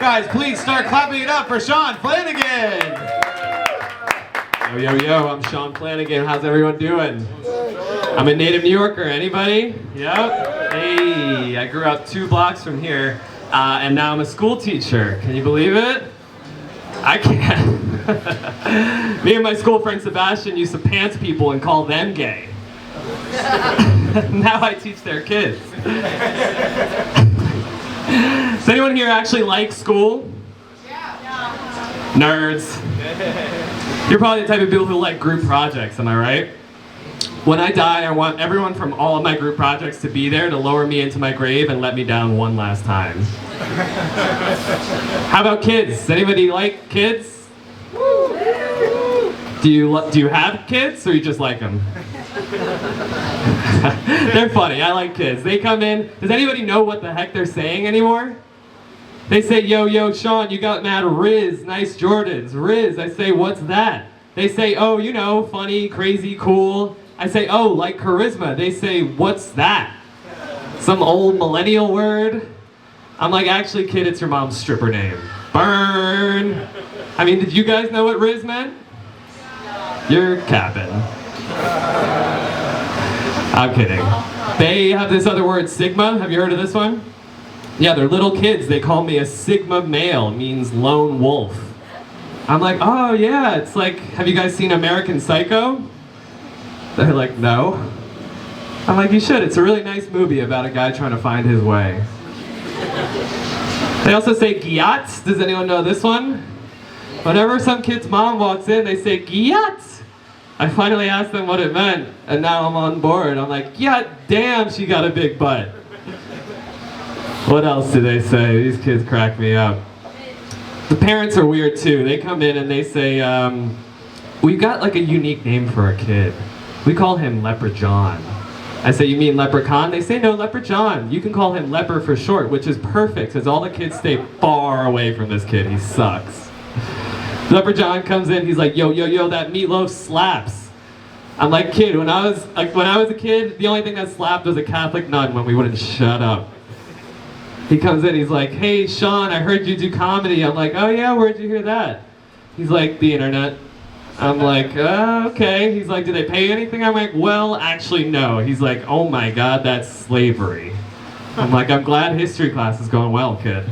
Guys, please start clapping it up for Sean Flanagan. Yo, I'm Sean Flanagan. How's everyone doing? I'm a native New Yorker. Anybody? Yep. Hey, I grew up 2 blocks from here, and now I'm a school teacher. Can you believe it? I can't. Me and my school friend Sebastian used to pants people and call them gay. Now I teach their kids. Does anyone here actually like school? Yeah. Nerds. You're probably the type of people who like group projects, am I right? When I die, I want everyone from all of my group projects to be there to lower me into my grave and let me down one last time. How about kids? Does anybody like kids? Do you have kids, or you just like them? They're funny. I like kids. They come in. Does anybody know what the heck they're saying anymore? They say, yo, Sean, you got mad Riz, nice Jordans. Riz, I say, what's that? They say, oh, you know, funny, crazy, cool. I say, oh, like charisma. They say, what's that? Some old millennial word? I'm like, actually, kid, it's your mom's stripper name. Burn. I mean, did you guys know what Riz meant? You're capping. I'm kidding. They have this other word, Sigma. Have you heard of this one? Yeah, they're little kids. They call me a Sigma male. It means lone wolf. I'm like, oh yeah, it's like, have you guys seen American Psycho? They're like, no. I'm like, you should. It's a really nice movie about a guy trying to find his way. They also say gyat. Does anyone know this one? Whenever some kid's mom walks in, they say gyat. I finally asked them what it meant, and now I'm on board. I'm like, yeah, damn, she got a big butt. What else do they say? These kids crack me up. The parents are weird too. They come in and they say, we've got like a unique name for our kid. We call him Leper John. I say, you mean Leprechaun? They say, no, Leper John. You can call him Leper for short, which is perfect, because all the kids stay far away from this kid. He sucks. Leper John comes in, he's like, yo, that meatloaf slaps. I'm like, kid, when I was a kid, the only thing that slapped was a Catholic nun when we wouldn't shut up. He comes in, he's like, hey, Sean, I heard you do comedy. I'm like, oh yeah, where'd you hear that? He's like, the internet. I'm like, okay. He's like, do they pay anything? I'm like, well, actually, no. He's like, oh my God, that's slavery. I'm like, I'm glad history class is going well, kid.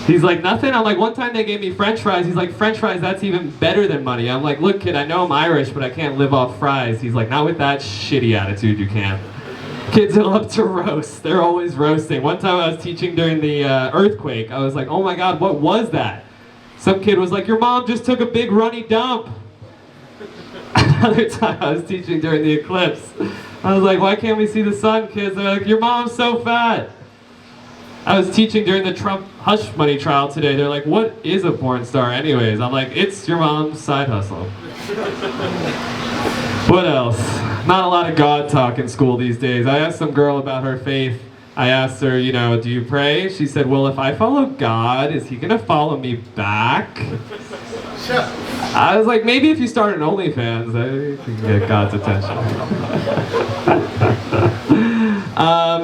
He's like, nothing? I'm like, one time they gave me French fries. He's like, French fries, that's even better than money. I'm like, look, kid, I know I'm Irish, but I can't live off fries. He's like, not with that shitty attitude, you can't. Kids love to roast. They're always roasting. One time I was teaching during the earthquake. I was like, oh my God, what was that? Some kid was like, your mom just took a big runny dump. Another time I was teaching during the eclipse. I was like, why can't we see the sun, kids? They're like, your mom's so fat. I was teaching during the Trump hush money trial today. They're like, what is a porn star anyways? I'm like, it's your mom's side hustle. What else? Not a lot of God talk in school these days. I asked some girl about her faith. I asked her, you know, do you pray? She said, well, if I follow God, is he going to follow me back? I was like, maybe if you start an OnlyFans, you can get God's attention.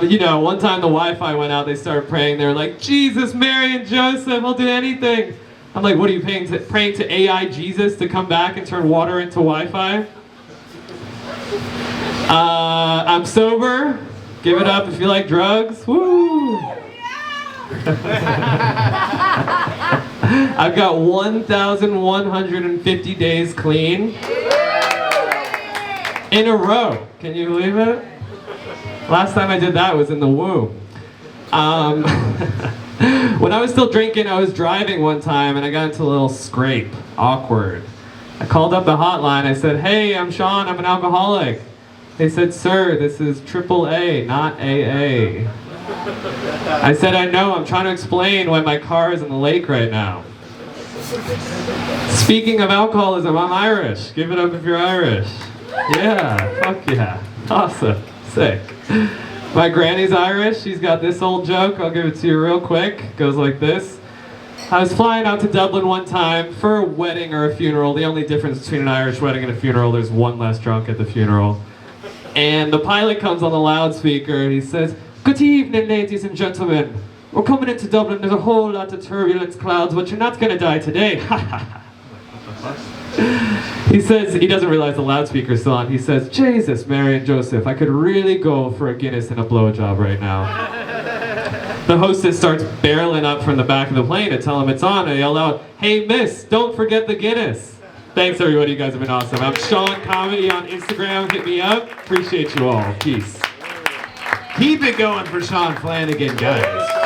You know, one time the Wi-Fi went out, they started praying. They were like, Jesus, Mary, and Joseph, I'll do anything. I'm like, what are you praying to AI Jesus to come back and turn water into Wi-Fi? I'm sober. Give it up if you like drugs. Woo! I've got 1,150 days clean in a row. Can you believe it? Last time I did that was in the womb. When I was still drinking, I was driving one time and I got into a little scrape. Awkward. I called up the hotline. I said, hey, I'm Sean. I'm an alcoholic. They said, sir, this is AAA, not AA. I said, I know. I'm trying to explain why my car is in the lake right now. Speaking of alcoholism, I'm Irish. Give it up if you're Irish. Yeah, fuck yeah. Awesome. Sick. My granny's Irish. She's got this old joke. I'll give it to you real quick. It goes like this. I was flying out to Dublin one time for a wedding or a funeral. The only difference between an Irish wedding and a funeral, there's one less drunk at the funeral. And the pilot comes on the loudspeaker and he says, good evening, ladies and gentlemen. We're coming into Dublin, there's a whole lot of turbulence clouds, but you're not gonna die today. He says, he doesn't realize the loudspeaker's still on. He says, Jesus, Mary and Joseph, I could really go for a Guinness and a blowjob right now. The hostess starts barreling up from the back of the plane to tell him it's on, and they yell out, hey miss, don't forget the Guinness. Thanks everybody, you guys have been awesome. I'm Sean Comedy on Instagram, hit me up. Appreciate you all, peace. Keep it going for Sean Flanagan, guys.